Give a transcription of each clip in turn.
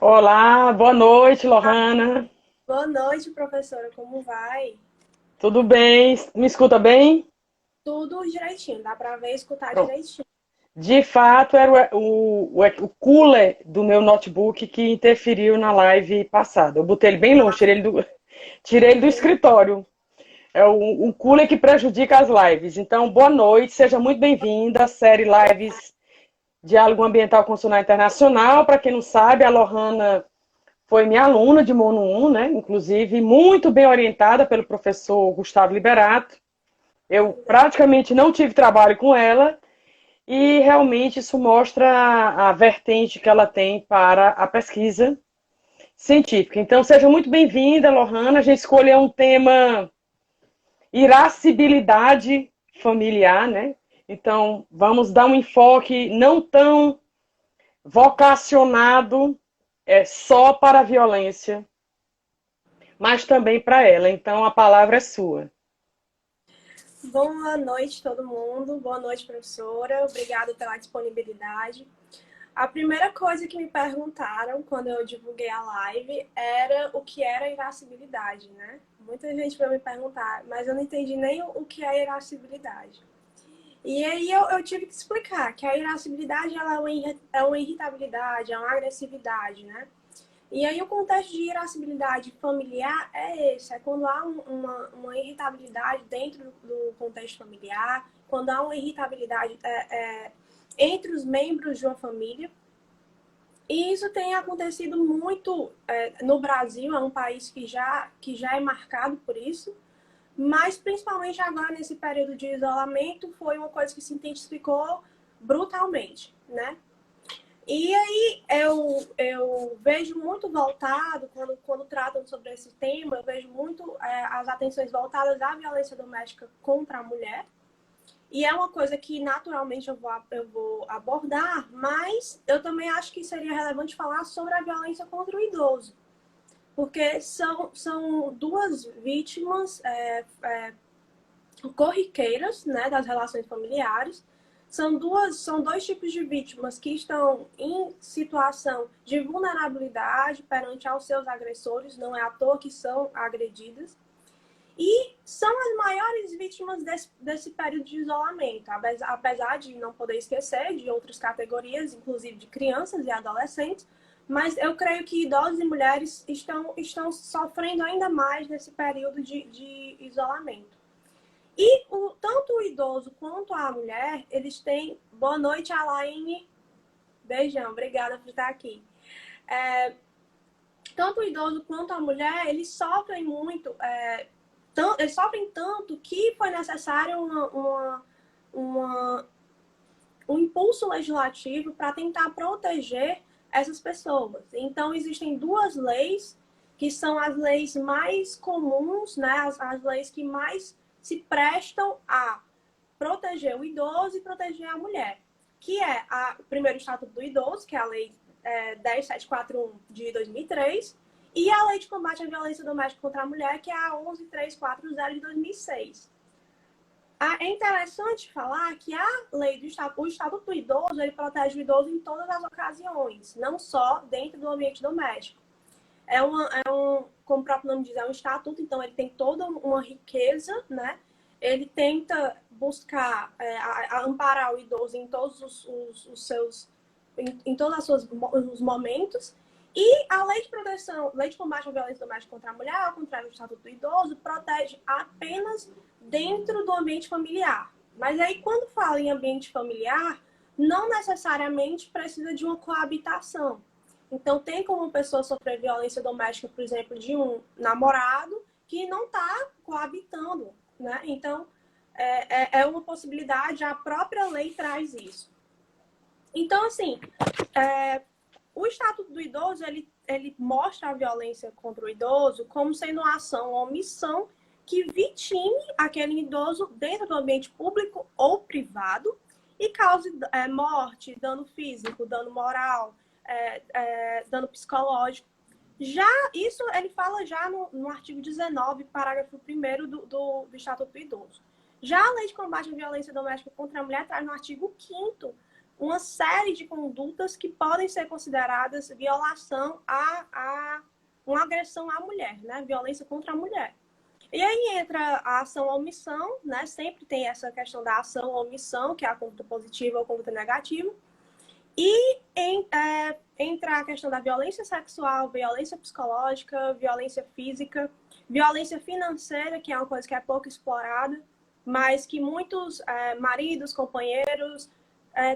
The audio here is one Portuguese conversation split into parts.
Olá, boa noite, Lohana. Boa noite, professora. Como vai? Tudo bem? Me escuta bem? Tudo direitinho, dá para ver e escutar Pronto. direitinho. De fato, era o cooler do meu notebook que interferiu na live passada. Eu botei ele bem longe, tirei ele do Entendi. escritório. É o cooler que prejudica as lives. Então, boa noite, seja muito bem-vinda à série Lives Diálogo Ambiental Constitucional Internacional. Para quem não sabe, a Lohana foi minha aluna de Mono 1, né? Inclusive, muito bem orientada pelo professor Gustavo Liberato. Eu praticamente não tive trabalho com ela e realmente isso mostra a vertente que ela tem para a pesquisa científica. Então, seja muito bem-vinda, Lohana. A gente escolheu um tema irascibilidade familiar, né? Então, vamos dar um enfoque não tão vocacionado só para a violência, mas também para ela. Então, a palavra é sua. Boa noite, todo mundo. Boa noite, professora. Obrigada pela disponibilidade. A primeira coisa que me perguntaram quando eu divulguei a live era o que era irascibilidade, né? Muita gente vai me perguntar, mas eu não entendi nem o que é irascibilidade. E aí eu tive que explicar que a irascibilidade ela é uma irritabilidade, é uma agressividade, né? E aí o contexto de irascibilidade familiar é esse, é quando há uma irritabilidade dentro do contexto familiar, quando há uma irritabilidade entre os membros de uma família. E isso tem acontecido muito no Brasil, é um país que já é marcado por isso, mas principalmente agora nesse período de isolamento foi uma coisa que se intensificou brutalmente, né? E aí eu vejo muito voltado, quando tratam sobre esse tema, eu vejo muito as atenções voltadas à violência doméstica contra a mulher. E é uma coisa que naturalmente eu vou abordar, mas eu também acho que seria relevante falar sobre a violência contra o idoso. Porque são duas vítimas corriqueiras, né, das relações familiares. São dois tipos de vítimas que estão em situação de vulnerabilidade perante aos seus agressores, não é à toa que são agredidas. E são as maiores vítimas desse período de isolamento, apesar de não poder esquecer de outras categorias, inclusive de crianças e adolescentes, mas eu creio que idosos e mulheres estão sofrendo ainda mais nesse período de isolamento. E tanto o idoso quanto a mulher, eles têm... Boa noite, Alaine. Beijão, obrigada por estar aqui. Tanto o idoso quanto a mulher, eles sofrem muito, eles sofrem tanto que foi necessário um impulso legislativo para tentar proteger essas pessoas. Então, existem duas leis, que são as leis mais comuns, né? As leis que mais se prestam a proteger o idoso e proteger a mulher, que é o primeiro Estatuto do Idoso, que é a Lei 10.741 de 2003, e a Lei de Combate à Violência Doméstica contra a Mulher, que é a 11.340 de 2006. É interessante falar que o Estatuto do Idoso, ele protege o idoso em todas as ocasiões, não só dentro do ambiente doméstico. Como o próprio nome diz, é um estatuto, então ele tem toda uma riqueza, né? Ele tenta buscar amparar o idoso em todos os seus, em todos os momentos. E a lei de combate à violência doméstica contra a mulher, ao contrário do Estatuto do Idoso, protege apenas dentro do ambiente familiar. Mas aí, quando fala em ambiente familiar, não necessariamente precisa de uma coabitação. Então, tem como uma pessoa sofrer violência doméstica, por exemplo, de um namorado que não está coabitando, né? Então, é uma possibilidade, a própria lei traz isso. Então, assim, o Estatuto do Idoso, ele mostra a violência contra o idoso como sendo uma ação ou omissão que vitime aquele idoso dentro do ambiente público ou privado e cause morte, dano físico, dano moral, dano psicológico. Já isso ele fala já no artigo 19, parágrafo 1º do Estatuto do Idoso. Já a Lei de Combate à Violência Doméstica contra a Mulher traz no artigo 5º uma série de condutas que podem ser consideradas violação uma agressão à mulher, né? Violência contra a mulher. E aí entra a ação ou omissão, né? Sempre tem essa questão da ação ou omissão, que é a conduta positiva ou a conduta negativa. E entra a questão da violência sexual, violência psicológica, violência física, violência financeira, que é uma coisa que é pouco explorada, mas que muitos maridos, companheiros,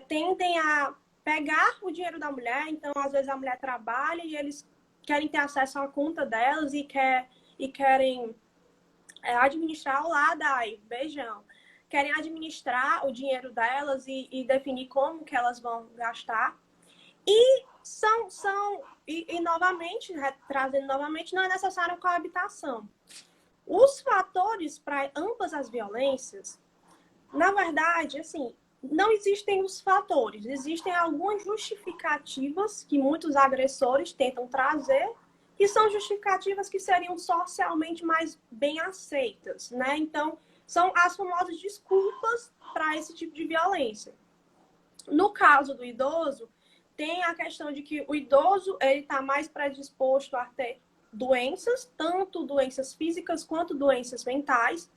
tendem a pegar o dinheiro da mulher. Então, às vezes, a mulher trabalha e eles querem ter acesso à conta delas e querem administrar o lado, beijão. Querem administrar o dinheiro delas e definir como que elas vão gastar. E novamente, trazendo novamente, não é necessária a coabitação. Os fatores para ambas as violências, na verdade, assim, não existem os fatores, existem algumas justificativas que muitos agressores tentam trazer, que são justificativas que seriam socialmente mais bem aceitas, né? Então, são as famosas desculpas para esse tipo de violência. No caso do idoso, tem a questão de que o idoso ele está mais predisposto a ter doenças, tanto doenças físicas quanto doenças mentais.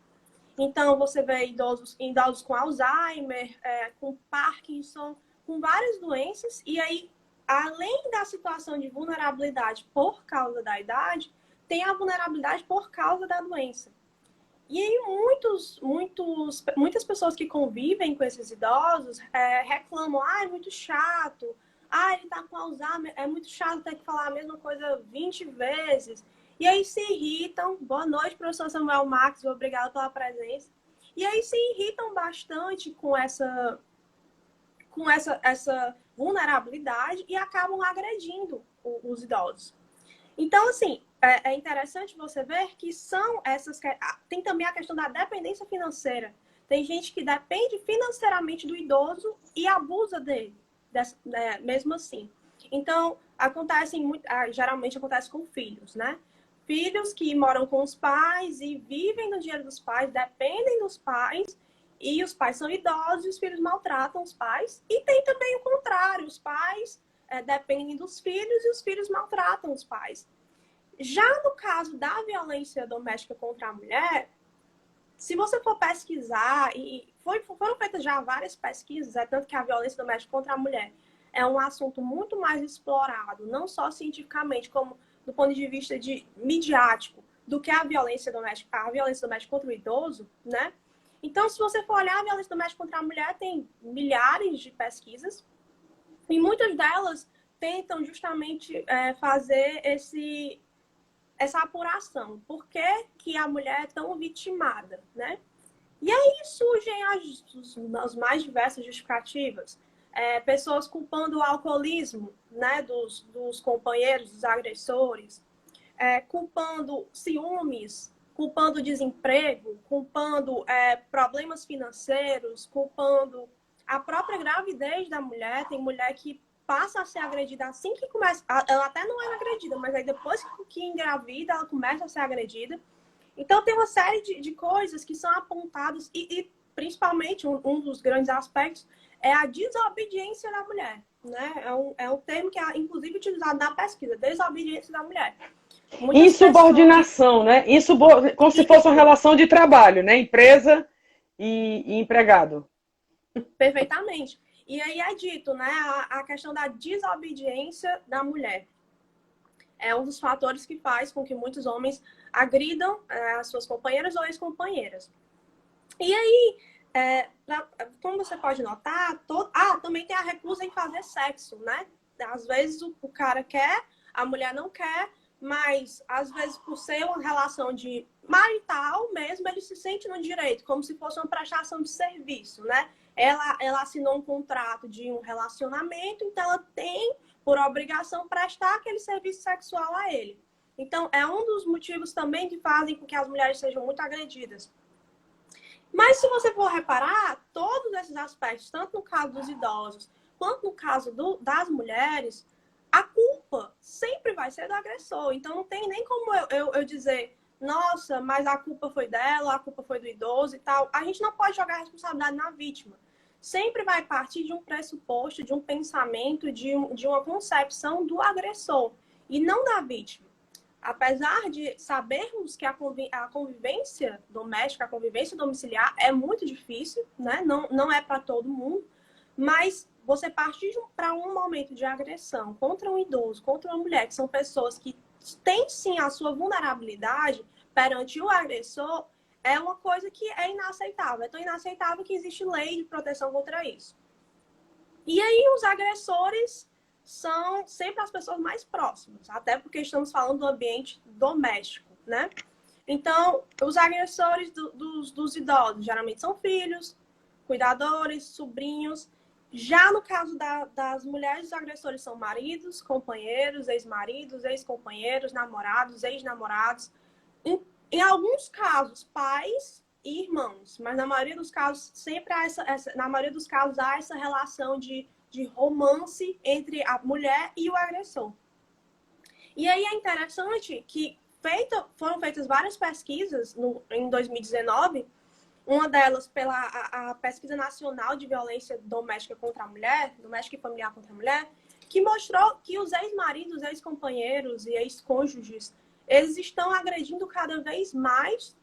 Então, você vê idosos com Alzheimer, com Parkinson, com várias doenças. E aí, além da situação de vulnerabilidade por causa da idade, tem a vulnerabilidade por causa da doença. E aí, muitas pessoas que convivem com esses idosos reclamam, é muito chato, ele tá com Alzheimer, é muito chato ter que falar a mesma coisa 20 vezes. E aí se irritam. Boa noite, professor Samuel Marques, obrigada pela presença. E aí se irritam bastante com essa vulnerabilidade e acabam agredindo os idosos. Então, assim, é interessante você ver que são essas... Tem também a questão da dependência financeira. Tem gente que depende financeiramente do idoso e abusa dele, mesmo assim. Então, geralmente acontece com filhos, né? Filhos que moram com os pais e vivem no dinheiro dos pais, dependem dos pais, e os pais são idosos e os filhos maltratam os pais. E tem também o contrário, os pais dependem dos filhos e os filhos maltratam os pais. Já no caso da violência doméstica contra a mulher, se você for pesquisar, e foram feitas já várias pesquisas, tanto que a violência doméstica contra a mulher é um assunto muito mais explorado, não só cientificamente, como do ponto de vista midiático, do que a violência doméstica contra o idoso, né? Então, se você for olhar a violência doméstica contra a mulher, tem milhares de pesquisas, e muitas delas tentam justamente fazer essa apuração. Por que a mulher é tão vitimada, né? E aí surgem as mais diversas justificativas. Pessoas culpando o alcoolismo, né, dos companheiros, dos agressores, culpando ciúmes, culpando desemprego, culpando problemas financeiros, culpando a própria gravidez da mulher. Tem mulher que passa a ser agredida assim que começa. Ela até não era agredida, mas aí depois que engravida, ela começa a ser agredida. Então tem uma série de coisas que são apontadas e principalmente um dos grandes aspectos é a desobediência da mulher, né? É um termo que é inclusive utilizado na pesquisa, desobediência da mulher. Insubordinação, né? Como se fosse uma relação de trabalho, né? Empresa e empregado. Perfeitamente. E aí é dito, né? A questão da desobediência da mulher é um dos fatores que faz com que muitos homens agridam as suas companheiras ou ex-companheiras. E aí, como você pode notar, também tem a recusa em fazer sexo, né? Às vezes o cara quer, a mulher não quer, mas às vezes por ser uma relação de marital mesmo, ele se sente no direito, como se fosse uma prestação de serviço, né? Ela assinou um contrato de um relacionamento, então ela tem por obrigação prestar aquele serviço sexual a ele. Então, é um dos motivos também que fazem com que as mulheres sejam muito agredidas. Mas se você for reparar, todos esses aspectos, tanto no caso dos idosos, quanto no caso das mulheres, a culpa sempre vai ser do agressor. Então, não tem nem como eu dizer, nossa, mas a culpa foi dela, a culpa foi do idoso e tal. A gente não pode jogar a responsabilidade na vítima. sempre vai partir de um pressuposto, de um pensamento, de uma concepção do agressor e não da vítima. Apesar de sabermos que a convivência doméstica, a convivência domiciliar é muito difícil, né? Não é para todo mundo, mas você partir para um momento de agressão contra um idoso, contra uma mulher, que são pessoas que têm sim a sua vulnerabilidade perante o agressor, é uma coisa que é inaceitável. É tão inaceitável que existe lei de proteção contra isso. E aí os agressores são sempre as pessoas mais próximas, até porque estamos falando do ambiente doméstico, né? Então, os agressores dos idosos geralmente são filhos, cuidadores, sobrinhos. Já no caso das mulheres, os agressores são maridos, companheiros, ex-maridos, ex-companheiros, namorados, ex-namorados. Em alguns casos, pais e irmãos, mas na maioria dos casos sempre há na maioria dos casos há essa relação de romance entre a mulher e o agressor. E aí é interessante que foram feitas várias pesquisas em 2019, uma delas pela a Pesquisa Nacional de Violência Doméstica contra a Mulher, doméstica e familiar contra a mulher, que mostrou que os ex-maridos, ex-companheiros e ex-cônjuges, eles estão agredindo cada vez mais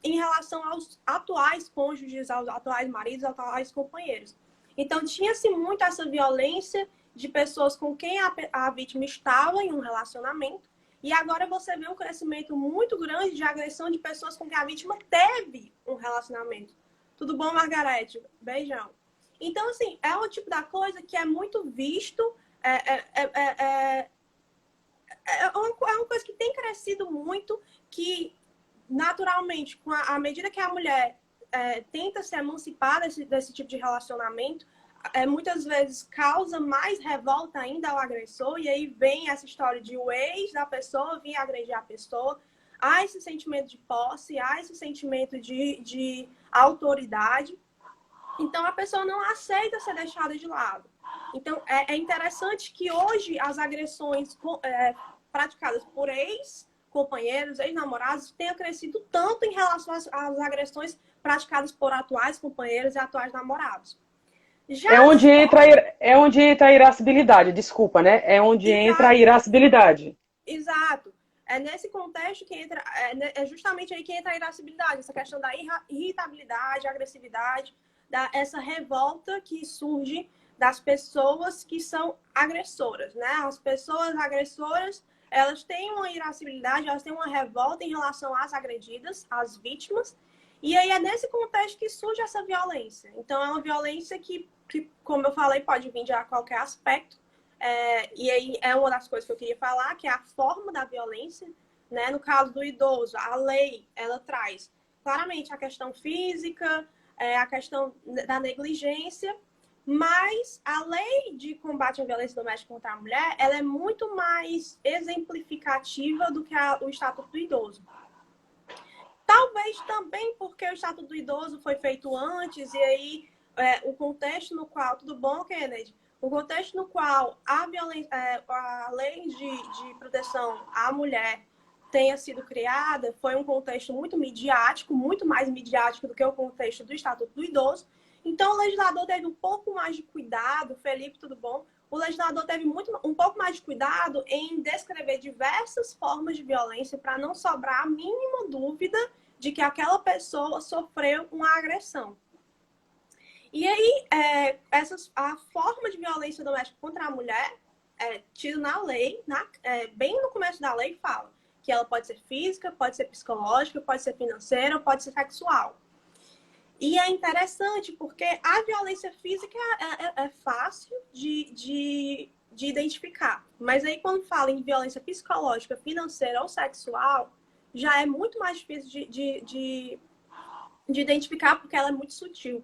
em relação aos atuais cônjuges, aos atuais maridos, aos atuais companheiros. Então, tinha-se muito essa violência de pessoas com quem a vítima estava em um relacionamento, e agora você vê um crescimento muito grande de agressão de pessoas com quem a vítima teve um relacionamento. Tudo bom, Margarete? Beijão. Então, assim, é um tipo da coisa que é muito visto, é uma coisa que tem crescido muito, que naturalmente, à medida que a mulher tenta se emancipar desse tipo de relacionamento, muitas vezes causa mais revolta ainda ao agressor, e aí vem essa história de o ex da pessoa vir agredir a pessoa, há esse sentimento de posse, há esse sentimento de autoridade, então a pessoa não aceita ser deixada de lado. Então é interessante que hoje as agressões praticadas por ex-companheiros, ex-namorados, tenham crescido tanto em relação às agressões praticadas por atuais companheiros e atuais namorados. É onde entra a irascibilidade, desculpa, né? É onde entra a irascibilidade. Exato. É nesse contexto que entra, é justamente aí que entra a irascibilidade, essa questão da irritabilidade, agressividade, essa revolta que surge das pessoas que são agressoras, né? As pessoas agressoras, elas têm uma irascibilidade, elas têm uma revolta em relação às agredidas, às vítimas, e aí é nesse contexto que surge essa violência. Então, é uma violência que como eu falei, pode vir de qualquer aspecto. E aí é uma das coisas que eu queria falar, que é a forma da violência, né? No caso do idoso, a lei, ela traz claramente a questão física, a questão da negligência, mas a lei de combate à violência doméstica contra a mulher, ela é muito mais exemplificativa do que o Estatuto do Idoso. Talvez também porque o Estatuto do Idoso foi feito antes, e aí o contexto no qual... Tudo bom, Kennedy? O contexto no qual a lei de proteção à mulher tenha sido criada foi um contexto muito midiático, muito mais midiático do que o contexto do Estatuto do Idoso. Então, o legislador teve um pouco mais de cuidado. Felipe, tudo bom? O legislador teve um pouco mais de cuidado em descrever diversas formas de violência para não sobrar a mínima dúvida de que aquela pessoa sofreu uma agressão. E aí, a forma de violência doméstica contra a mulher, tido na lei, bem no começo da lei, fala que ela pode ser física, pode ser psicológica, pode ser financeira, pode ser sexual. E é interessante porque a violência física é fácil de identificar. Mas aí, quando fala em violência psicológica, financeira ou sexual, já é muito mais difícil de identificar porque ela é muito sutil.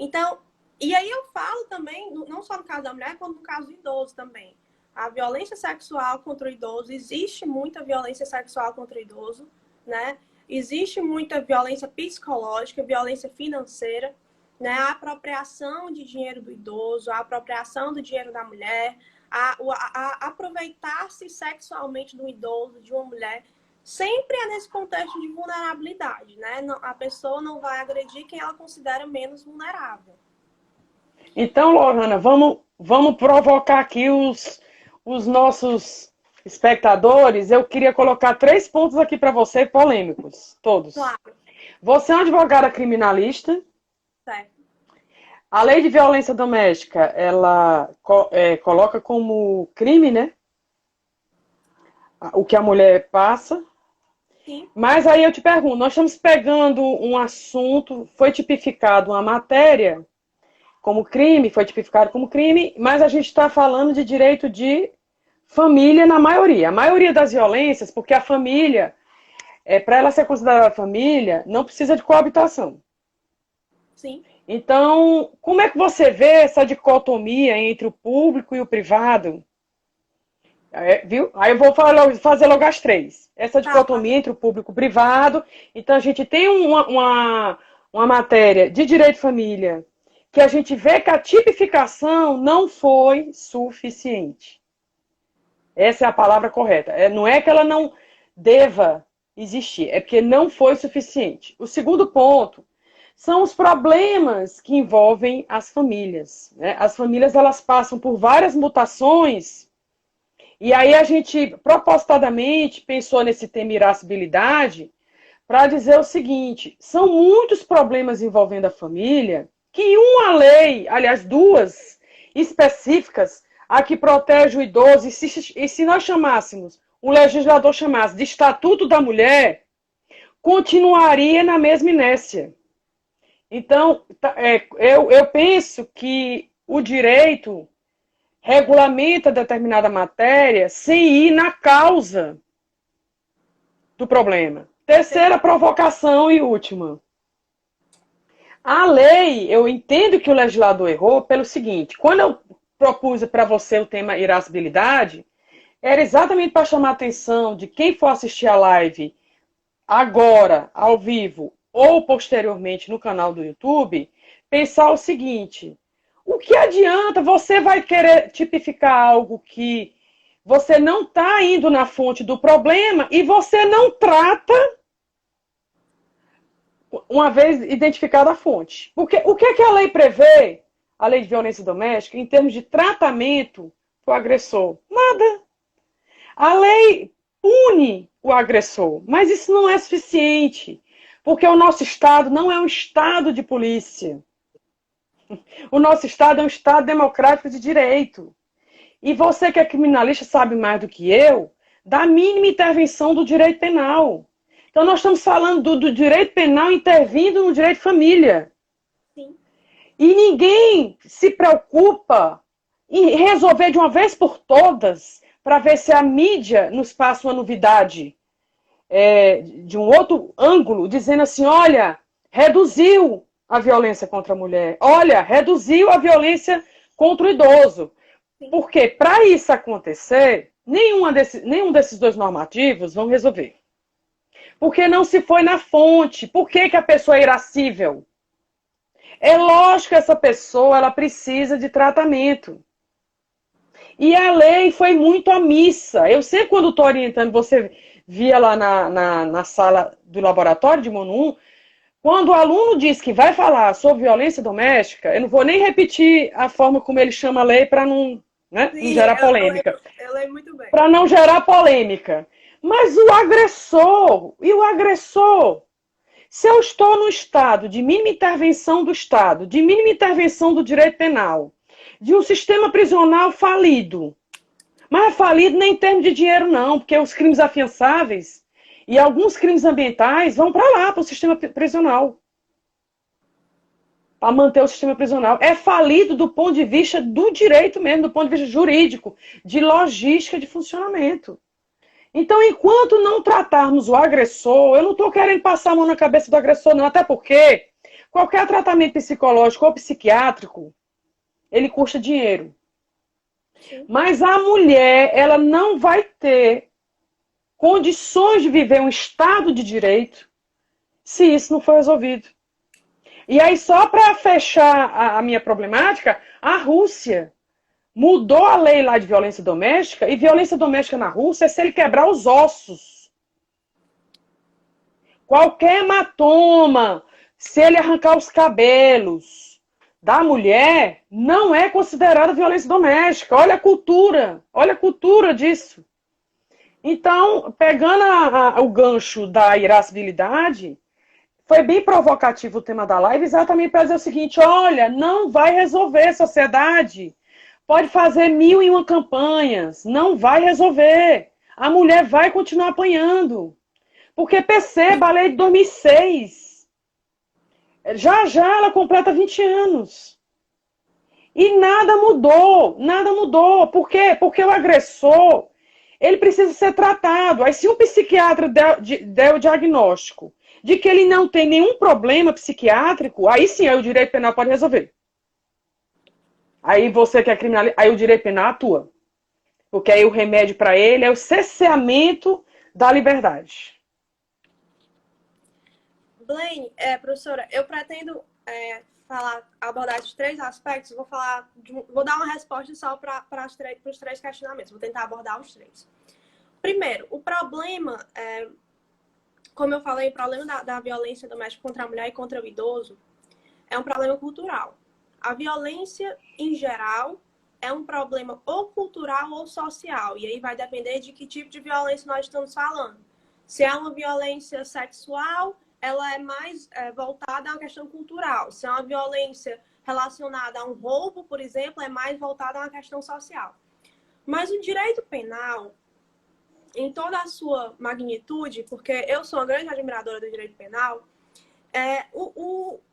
Então, e aí eu falo também, não só no caso da mulher, quanto no caso do idoso também. A violência sexual contra o idoso, existe muita violência sexual contra o idoso, né? Existe muita violência psicológica, violência financeira, né? A apropriação de dinheiro do idoso, a apropriação do dinheiro da mulher, a aproveitar-se sexualmente do idoso, de uma mulher, sempre é nesse contexto de vulnerabilidade, né? A pessoa não vai agredir quem ela considera menos vulnerável. Então, Lohana, vamos provocar aqui os nossos espectadores. Eu queria colocar 3 pontos aqui para você, polêmicos, todos. Claro, Você é uma advogada criminalista. certo. A lei de violência doméstica, ela coloca como crime, né? O que a mulher passa. Sim, Mas aí eu te pergunto, nós estamos pegando um assunto, foi tipificado uma matéria como crime, foi tipificado como crime, mas a gente está falando de direito de família na maioria. A maioria das violências, porque a família, para ela ser considerada família, não precisa de coabitação. sim. Então, como é que você vê essa dicotomia entre o público e o privado? Viu? Aí eu vou fazer logo as 3. Essa Tá, dicotomia entre o público e o privado. Então, a gente tem uma matéria de direito de família que a gente vê que a tipificação não foi suficiente. Essa é a palavra correta. Não é que ela não deva existir, é porque não foi suficiente. O segundo ponto são os problemas que envolvem as famílias, né? As famílias, elas passam por várias mutações. E aí a gente, propositadamente, pensou nesse tema irascibilidade para dizer o seguinte, são muitos problemas envolvendo a família que uma lei, aliás, 2 específicas, a que protege o idoso, e se nós chamássemos, o legislador chamasse de Estatuto da Mulher, continuaria na mesma inércia. Então, eu penso que o direito regulamenta determinada matéria sem ir na causa do problema. Terceira provocação e última. A lei, eu entendo que o legislador errou pelo seguinte, quando eu propus para você o tema irascibilidade, era exatamente para chamar a atenção de quem for assistir a live agora, ao vivo, ou posteriormente no canal do YouTube, pensar o seguinte, o que adianta você vai querer tipificar algo que você não está indo na fonte do problema e você não trata uma vez identificada a fonte. Porque o que é que a lei prevê, a lei de violência doméstica, em termos de tratamento para o agressor? Nada. A lei pune o agressor, mas isso não é suficiente, porque o nosso Estado não é um Estado de polícia. O nosso Estado é um Estado democrático de direito. E você que é criminalista sabe mais do que eu da mínima intervenção do direito penal. Então nós estamos falando do direito penal intervindo no direito de família. Sim. E ninguém se preocupa em resolver de uma vez por todas para ver se a mídia nos passa uma novidade de um outro ângulo, dizendo assim, olha, reduziu a violência contra a mulher, olha, reduziu a violência contra o idoso. Sim. Porque para isso acontecer, nenhum desses 2 normativos vão resolver. Porque não se foi na fonte. Por que a pessoa é irascível? É lógico que essa pessoa ela precisa de tratamento. E a lei foi muito omissa. Eu sempre, quando estou orientando, você via lá na sala do laboratório de Monum, quando o aluno diz que vai falar sobre violência doméstica, eu não vou nem repetir a forma como ele chama a lei para não, né, Sim, não gerar polêmica. Eu leio muito bem. Para não gerar polêmica. Mas o agressor, se eu estou no estado de mínima intervenção do Estado, de mínima intervenção do direito penal, de um sistema prisional falido, mas é falido nem em termos de dinheiro não, porque os crimes afiançáveis e alguns crimes ambientais vão para lá, para o sistema prisional. Para manter o sistema prisional. É falido do ponto de vista do direito mesmo, do ponto de vista jurídico, de logística de funcionamento. Então, enquanto não tratarmos o agressor, eu não estou querendo passar a mão na cabeça do agressor, não, até porque qualquer tratamento psicológico ou psiquiátrico, ele custa dinheiro. Sim. Mas a mulher, ela não vai ter condições de viver um estado de direito se isso não for resolvido. E aí, só para fechar a minha problemática, a Rússia mudou a lei lá de violência doméstica, e violência doméstica na Rússia é se ele quebrar os ossos. Qualquer hematoma, se ele arrancar os cabelos, da mulher não é considerada violência doméstica. Olha a cultura disso. Então, pegando o gancho da irascibilidade, foi bem provocativo o tema da live, exatamente para dizer o seguinte: olha, não vai resolver a sociedade. Pode fazer 1001 campanhas, não vai resolver. A mulher vai continuar apanhando. Porque perceba, a lei de 2006, já ela completa 20 anos. E nada mudou, nada mudou. Por quê? Porque o agressor, ele precisa ser tratado. Aí se um psiquiatra der o diagnóstico de que ele não tem nenhum problema psiquiátrico, aí sim, aí o direito penal pode resolver. Aí você que é criminalista, aí o direito penal atua. Porque aí o remédio para ele é o cerceamento da liberdade. Blaine, professora, eu pretendo abordar esses três aspectos. Vou dar uma resposta só para os três questionamentos. Vou tentar abordar os três. Primeiro, o problema, como eu falei, o problema da violência doméstica contra a mulher e contra o idoso é um problema cultural. A violência, em geral, é um problema ou cultural ou social. E aí vai depender de que tipo de violência nós estamos falando. Se é uma violência sexual, ela é mais voltada a uma questão cultural. Se é uma violência relacionada a um roubo, por exemplo, é mais voltada a uma questão social. Mas o direito penal, em toda a sua magnitude, porque eu sou uma grande admiradora do direito penal,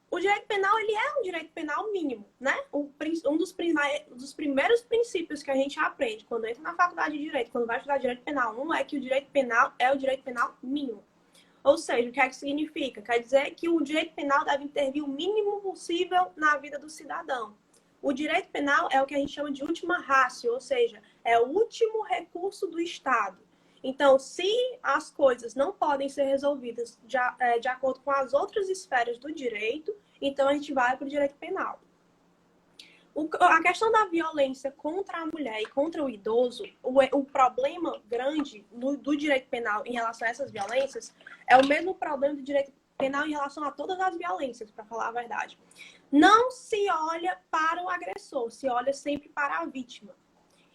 o direito penal, ele é um direito penal mínimo, né? Um dos primeiros princípios que a gente aprende quando entra na faculdade de direito, quando vai estudar direito penal, não é que o direito penal é o direito penal mínimo. Ou seja, o que é que significa? Quer dizer que o direito penal deve intervir o mínimo possível na vida do cidadão. O direito penal é o que a gente chama de última ratio, ou seja, é o último recurso do Estado. Então, se as coisas não podem ser resolvidas de acordo com as outras esferas do direito, então a gente vai para o direito penal. A questão da violência contra a mulher e contra o idoso, o problema grande do direito penal em relação a essas violências é o mesmo problema do direito penal em relação a todas as violências, para falar a verdade. Não se olha para o agressor, se olha sempre para a vítima.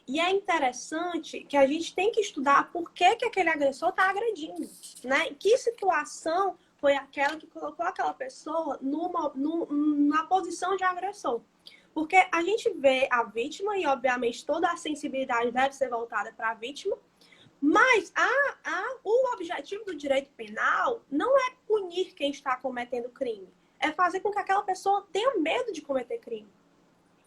E é interessante que a gente tem que estudar por que aquele agressor está agredindo, né? Que situação foi aquela que colocou aquela pessoa na posição de agressor. Porque a gente vê a vítima e, obviamente, toda a sensibilidade deve ser voltada para a vítima, mas o objetivo do direito penal não é punir quem está cometendo crime, é fazer com que aquela pessoa tenha medo de cometer crime.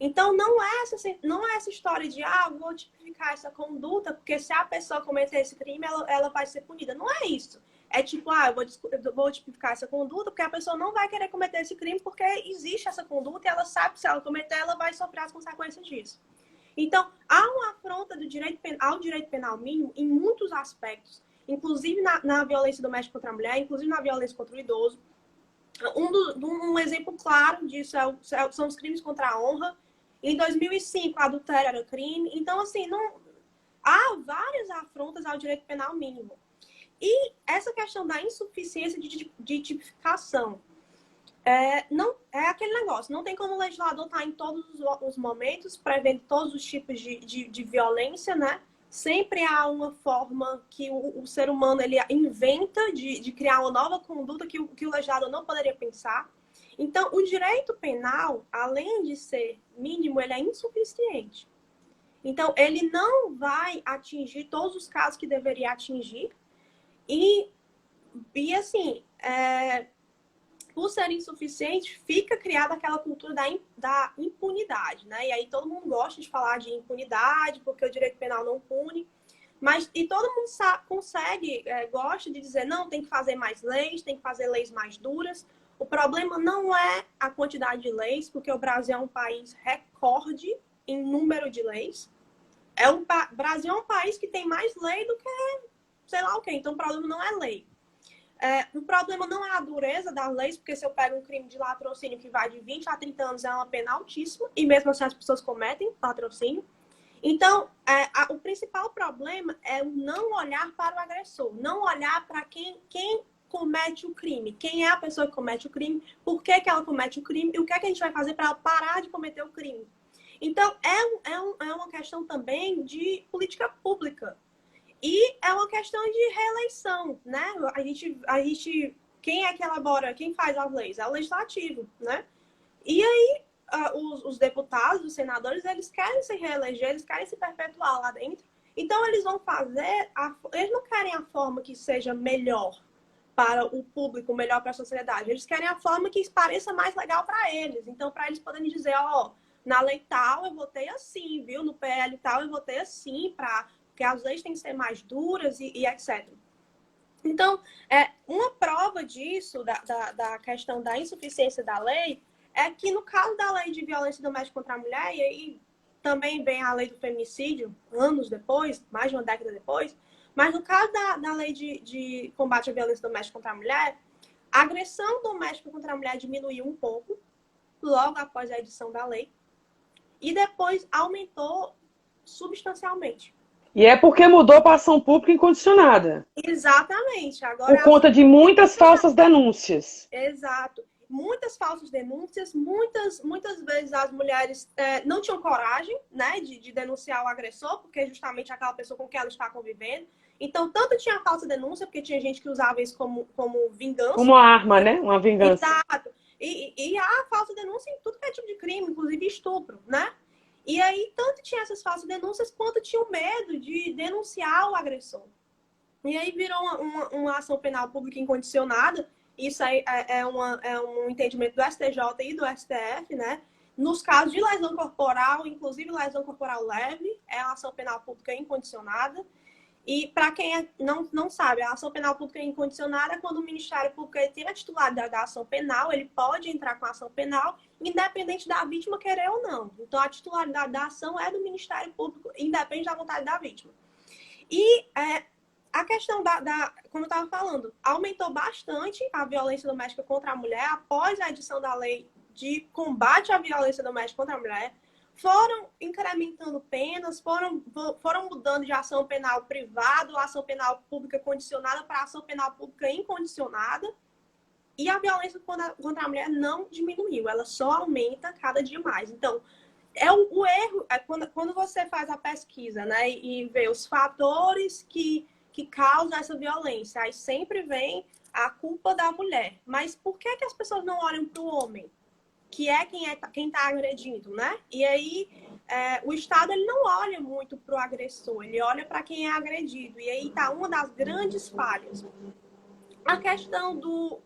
Então, não é essa história de, vou tipificar essa conduta, porque se a pessoa cometer esse crime, ela vai ser punida. Não é isso. É tipo, eu vou tipificar essa conduta, porque a pessoa não vai querer cometer esse crime, porque existe essa conduta e ela sabe que se ela cometer, ela vai sofrer as consequências disso. Então, há uma afronta ao direito penal mínimo em muitos aspectos, inclusive na violência doméstica contra a mulher, inclusive na violência contra o idoso. Um exemplo claro disso são os crimes contra a honra. Em 2005, adultério era crime. Então, assim, há várias afrontas ao direito penal mínimo. E essa questão da insuficiência de tipificação não é aquele negócio. Não tem como o legislador estar em todos os momentos prevendo todos os tipos de violência, né? Sempre há uma forma que o ser humano ele inventa de criar uma nova conduta que o legislador não poderia pensar. Então, o direito penal, além de ser mínimo, ele é insuficiente. Então, ele não vai atingir todos os casos que deveria atingir. E assim, por ser insuficiente, fica criada aquela cultura da impunidade, né? E aí todo mundo gosta de falar de impunidade, porque o direito penal não pune. E todo mundo gosta de dizer, não, tem que fazer mais leis, tem que fazer leis mais duras. O problema não é a quantidade de leis, porque o Brasil é um país recorde em número de leis. O Brasil é um país que tem mais lei do que sei lá o quê. Então, o problema não é lei. O problema não é a dureza das leis, porque se eu pego um crime de latrocínio que vai de 20 a 30 anos, é uma pena altíssima, e mesmo assim as pessoas cometem latrocínio. Então, o principal problema é o não olhar para o agressor, não olhar para quem comete o crime, quem é a pessoa que comete o crime, por que que ela comete o crime e o que é que a gente vai fazer para ela parar de cometer o crime. Então, é uma questão também de política pública. E é uma questão de reeleição, né? Quem é que elabora, quem faz as leis? É o legislativo, né? E aí, os deputados, os senadores, eles querem se reeleger, eles querem se perpetuar lá dentro. Então, eles vão fazer, eles não querem a forma que seja melhor para o público, melhor para a sociedade. Eles querem a forma que pareça mais legal para eles. Então, para eles poderem dizer, ó, na lei tal eu votei assim, viu? No PL tal eu votei assim, porque as leis têm que ser mais duras e etc. Então, uma prova disso, da questão da insuficiência da lei, é que no caso da lei de violência doméstica contra a mulher, e aí também vem a lei do feminicídio, anos depois, mais de uma década depois, mas no caso da lei de combate à violência doméstica contra a mulher, a agressão doméstica contra a mulher diminuiu um pouco, logo após a edição da lei, e depois aumentou substancialmente. E é porque mudou para ação pública incondicionada. Exatamente. Agora, Por conta de muitas falsas denúncias. Exato. Muitas falsas denúncias, muitas vezes as mulheres não tinham coragem, né, de denunciar o agressor, porque justamente aquela pessoa com quem ela está convivendo. Então, tanto tinha falsa denúncia, porque tinha gente que usava isso como vingança. Como arma, né? Uma vingança. Exato. E há falsa denúncia em tudo que é tipo de crime, inclusive estupro, né? E aí, tanto tinha essas falsas denúncias, quanto tinha o medo de denunciar o agressor. E aí virou uma ação penal pública incondicionada. Isso aí é um entendimento do STJ e do STF, né? Nos casos de lesão corporal, inclusive lesão corporal leve, é uma ação penal pública incondicionada. E para quem não sabe, a ação penal pública incondicionada é quando o Ministério Público tem a titularidade da ação penal, ele pode entrar com a ação penal, independente da vítima querer ou não. Então, a titularidade da ação é do Ministério Público, independente da vontade da vítima. E a questão como eu estava falando, aumentou bastante a violência doméstica contra a mulher após a edição da lei de combate à violência doméstica contra a mulher. Foram incrementando penas, foram mudando de ação penal privada, ação penal pública condicionada para ação penal pública incondicionada. E a violência contra a mulher não diminuiu, ela só aumenta cada dia mais. Então, o erro é quando você faz a pesquisa, né, e vê os fatores que causam essa violência. Aí sempre vem a culpa da mulher. Mas por que as pessoas não olham para o homem? Que é quem está agredindo, né? E aí o Estado ele não olha muito para o agressor, ele olha para quem é agredido. E aí está uma das grandes falhas. A questão do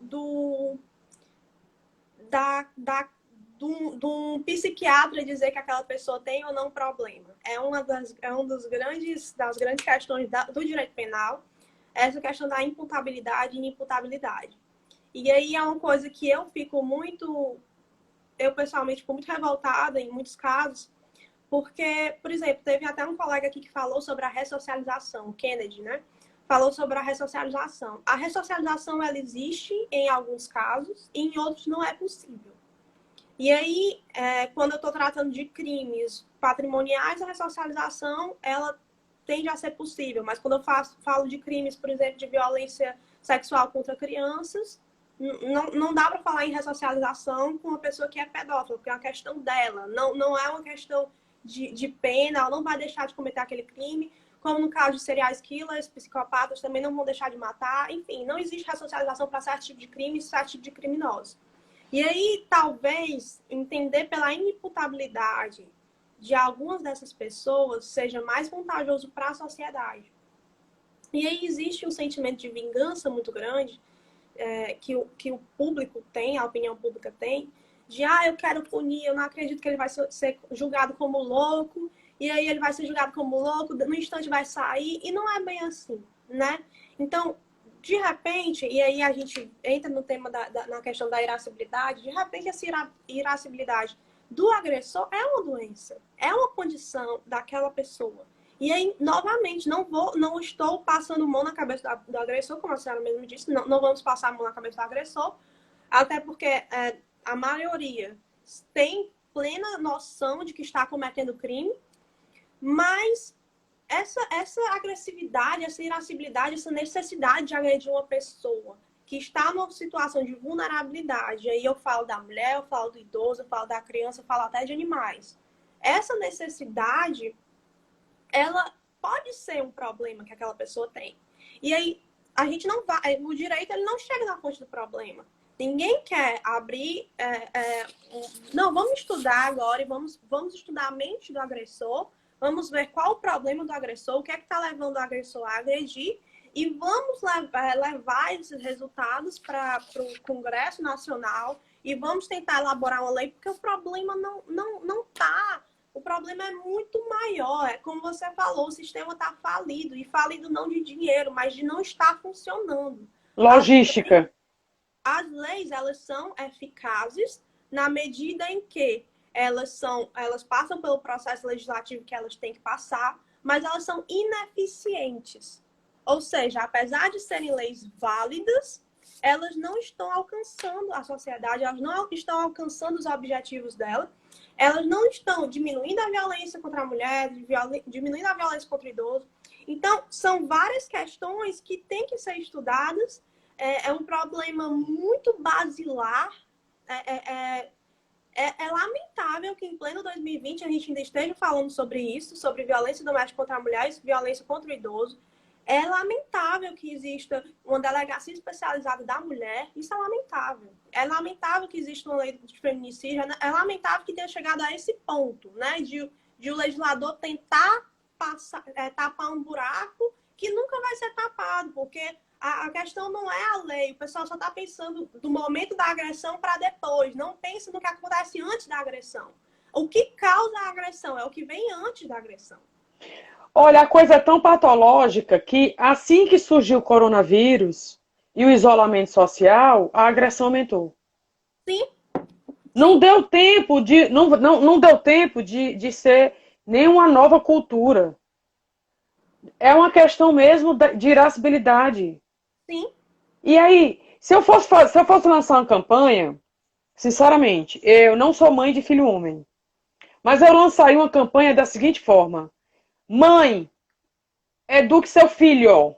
psiquiatra dizer que aquela pessoa tem ou não problema. Das grandes questões do direito penal, essa questão da imputabilidade e inimputabilidade. E aí é uma coisa que eu pessoalmente fico muito revoltada em muitos casos, porque, por exemplo, teve até um colega aqui que falou sobre a ressocialização, o Kennedy, né? Falou sobre a ressocialização. A ressocialização, ela existe em alguns casos e em outros não é possível. E aí, quando eu estou tratando de crimes patrimoniais, a ressocialização, ela tende a ser possível. Mas quando eu falo de crimes, por exemplo, de violência sexual contra crianças, não dá para falar em ressocialização com uma pessoa que é pedófila, porque é uma questão dela. Não é uma questão de pena, ela não vai deixar de cometer aquele crime. Como no caso de serial killers, psicopatas também não vão deixar de matar. Enfim, não existe ressocialização para certo tipo de crime e certo tipo de criminosos. E aí, talvez, entender pela inimputabilidade de algumas dessas pessoas seja mais vantajoso para a sociedade. E aí existe um sentimento de vingança muito grande, que o público tem, a opinião pública tem, de, eu quero punir, eu não acredito que ele vai ser julgado como louco, e aí ele vai ser julgado como louco, no instante vai sair, e não é bem assim, né? Então, de repente, e aí a gente entra no tema na questão da irascibilidade, de repente essa irascibilidade do agressor é uma doença, é uma condição daquela pessoa. E aí, novamente, não estou passando mão na cabeça do agressor, como a senhora mesmo disse, não vamos passar a mão na cabeça do agressor, até porque a maioria tem plena noção de que está cometendo crime, mas essa agressividade, essa irascibilidade, essa necessidade de agredir uma pessoa que está numa situação de vulnerabilidade, aí eu falo da mulher, eu falo do idoso, eu falo da criança, eu falo até de animais. Essa necessidade, ela pode ser um problema que aquela pessoa tem. E aí, a gente não vai... O direito, ele não chega na fonte do problema. Ninguém quer abrir... Não, vamos estudar agora e vamos estudar a mente do agressor, vamos ver qual o problema do agressor, o que é que está levando o agressor a agredir, e vamos levar esses resultados para o Congresso Nacional e vamos tentar elaborar uma lei, porque o problema não está. O problema é muito maior. É como você falou, o sistema está falido. E falido não de dinheiro, mas de não estar funcionando. Logística. As leis, elas são eficazes na medida em que elas passam pelo processo legislativo que elas têm que passar, mas elas são ineficientes. Ou seja, apesar de serem leis válidas, elas não estão alcançando a sociedade, elas não estão alcançando os objetivos dela, elas não estão diminuindo a violência contra a mulher, diminuindo a violência contra o idoso. Então, são várias questões que têm que ser estudadas. É um problema muito basilar. É lamentável que em pleno 2020 a gente ainda esteja falando sobre isso, sobre violência doméstica contra a mulher e violência contra o idoso. É lamentável que exista uma delegacia especializada da mulher. Isso é lamentável. É lamentável que exista uma lei de feminicídio. É lamentável que tenha chegado a esse ponto, né? De o legislador tentar tapar um buraco que nunca vai ser tapado, porque a questão não é a lei. O pessoal só está pensando do momento da agressão para depois. Não pensa no que acontece antes da agressão. O que causa a agressão é o que vem antes da agressão. Olha, a coisa é tão patológica que assim que surgiu o coronavírus e o isolamento social, a agressão aumentou. Sim. Não deu tempo não deu tempo de ser nenhuma nova cultura. É uma questão mesmo de irascibilidade. Sim. E aí, se eu fosse lançar uma campanha, sinceramente, eu não sou mãe de filho homem, mas eu lançaria uma campanha da seguinte forma: mãe, eduque seu filho.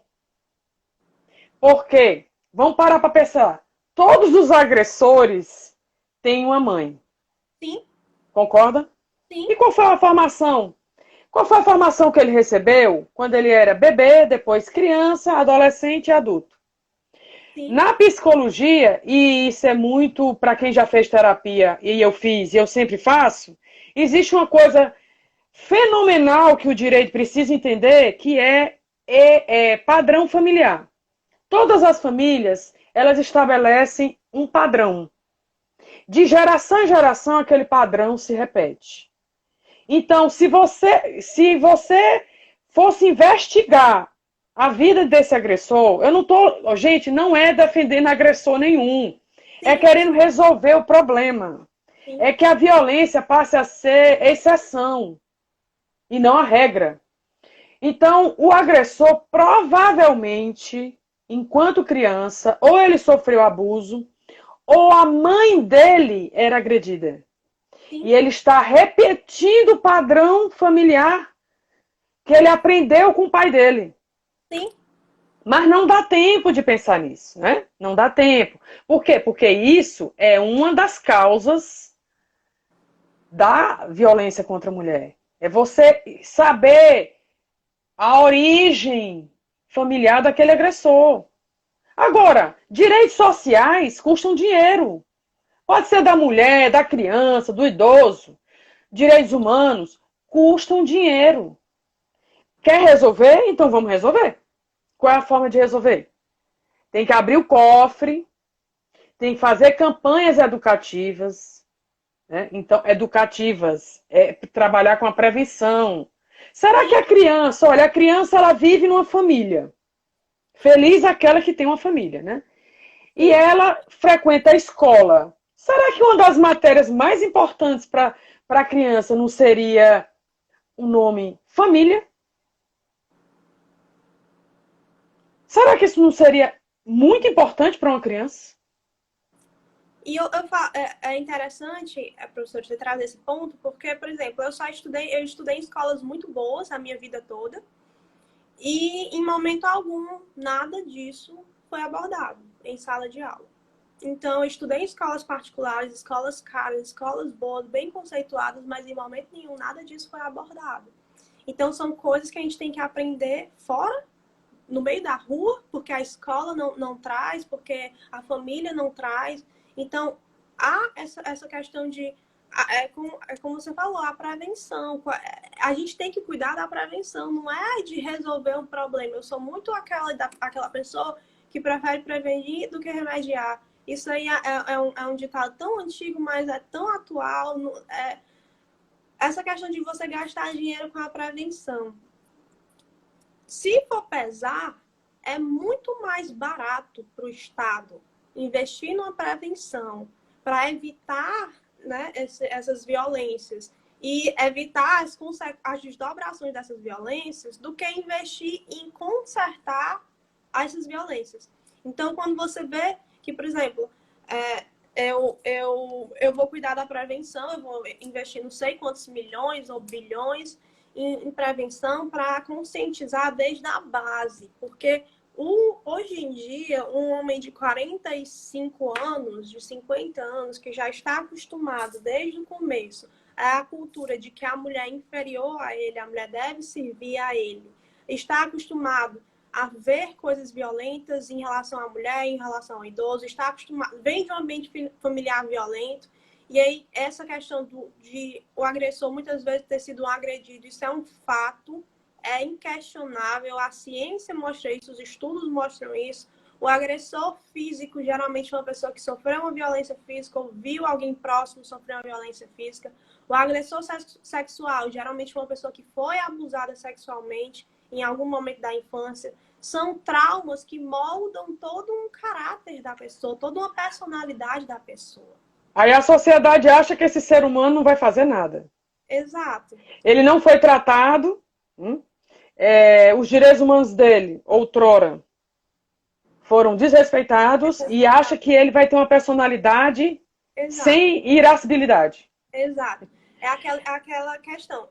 Por quê? Vamos parar para pensar. Todos os agressores têm uma mãe. Sim. Concorda? Sim. E qual foi a formação? Qual foi a formação que ele recebeu quando ele era bebê, depois criança, adolescente e adulto? Sim. Na psicologia, e isso é muito para quem já fez terapia, e eu fiz, e eu sempre faço, existe uma coisa fenomenal que o direito precisa entender, que é padrão familiar. Todas as famílias, elas estabelecem um padrão. De geração em geração, aquele padrão se repete. Então, se você fosse investigar a vida desse agressor, eu não tô, gente, não é defendendo agressor nenhum. É querendo resolver o problema. É que a violência passe a ser exceção e não a regra. Então, o agressor provavelmente, enquanto criança, ou ele sofreu abuso, ou a mãe dele era agredida. Sim. E ele está repetindo o padrão familiar que ele aprendeu com o pai dele. Sim. Mas não dá tempo de pensar nisso, né? Não dá tempo. Por quê? Porque isso é uma das causas da violência contra a mulher. É você saber a origem familiar daquele agressor. Agora, direitos sociais custam dinheiro. Pode ser da mulher, da criança, do idoso. Direitos humanos custam dinheiro. Quer resolver? Então vamos resolver. Qual é a forma de resolver? Tem que abrir o cofre, tem que fazer campanhas educativas. Né? Então, educativas, trabalhar com a prevenção. Será que a criança, olha, a criança ela vive numa família. Feliz aquela que tem uma família, né? E ela frequenta a escola. Será que uma das matérias mais importantes para a criança não seria o nome família? Será que isso não seria muito importante para uma criança? E é interessante, professor, você trazer esse ponto, porque, por exemplo, eu estudei em escolas muito boas a minha vida toda, e em momento algum, nada disso foi abordado em sala de aula. Então, eu estudei em escolas particulares, escolas caras, escolas boas, bem conceituadas, mas em momento nenhum nada disso foi abordado. Então, são coisas que a gente tem que aprender fora, no meio da rua, porque a escola não traz, porque a família não traz. Então, há essa questão de... como você falou, a prevenção. A gente tem que cuidar da prevenção, não é de resolver um problema. Eu sou muito aquela pessoa que prefere prevenir do que remediar. Isso aí é um ditado tão antigo, mas é tão atual. Essa questão de você gastar dinheiro com a prevenção. Se for pesar, é muito mais barato para o Estado investir numa prevenção para evitar, né, essas violências e evitar as desdobrações dessas violências do que investir em consertar essas violências. Então, quando você vê que, por exemplo, eu vou cuidar da prevenção, eu vou investir não sei quantos milhões ou bilhões em prevenção para conscientizar desde a base. Porque hoje em dia, um homem de 45 anos, de 50 anos, que já está acostumado desde o começo à cultura de que a mulher é inferior a ele, a mulher deve servir a ele, está acostumado a ver coisas violentas em relação à mulher, em relação ao idoso, está acostumado, vem de um ambiente familiar violento, e aí essa questão de o agressor muitas vezes ter sido um agredido, isso é um fato, é inquestionável, a ciência mostra isso, os estudos mostram isso. O agressor físico geralmente é uma pessoa que sofreu uma violência física ou viu alguém próximo sofrer uma violência física. O agressor sexual geralmente é uma pessoa que foi abusada sexualmente em algum momento da infância. São traumas que moldam todo um caráter da pessoa, toda uma personalidade da pessoa. Aí a sociedade acha que esse ser humano não vai fazer nada. Exato. Ele não foi tratado, os direitos humanos dele, outrora, foram desrespeitados e acha que ele vai ter uma personalidade sem irascibilidade. Exato. É aquela questão.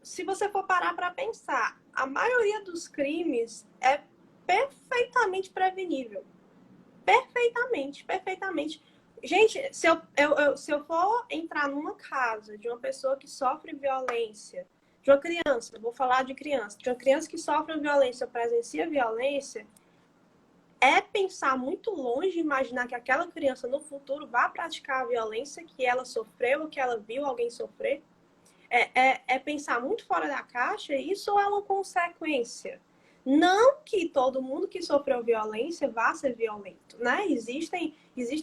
Se você for parar para pensar, a maioria dos crimes é perfeitamente prevenível. Perfeitamente, perfeitamente. Gente, se eu for entrar numa casa de uma pessoa que sofre violência, de uma criança, vou falar de uma criança que sofre violência, presencia violência, é pensar muito longe, imaginar que aquela criança no futuro vai praticar a violência que ela sofreu ou que ela viu alguém sofrer. É pensar muito fora da caixa, isso é uma consequência. Não que todo mundo que sofreu violência vá ser violento, né? Existem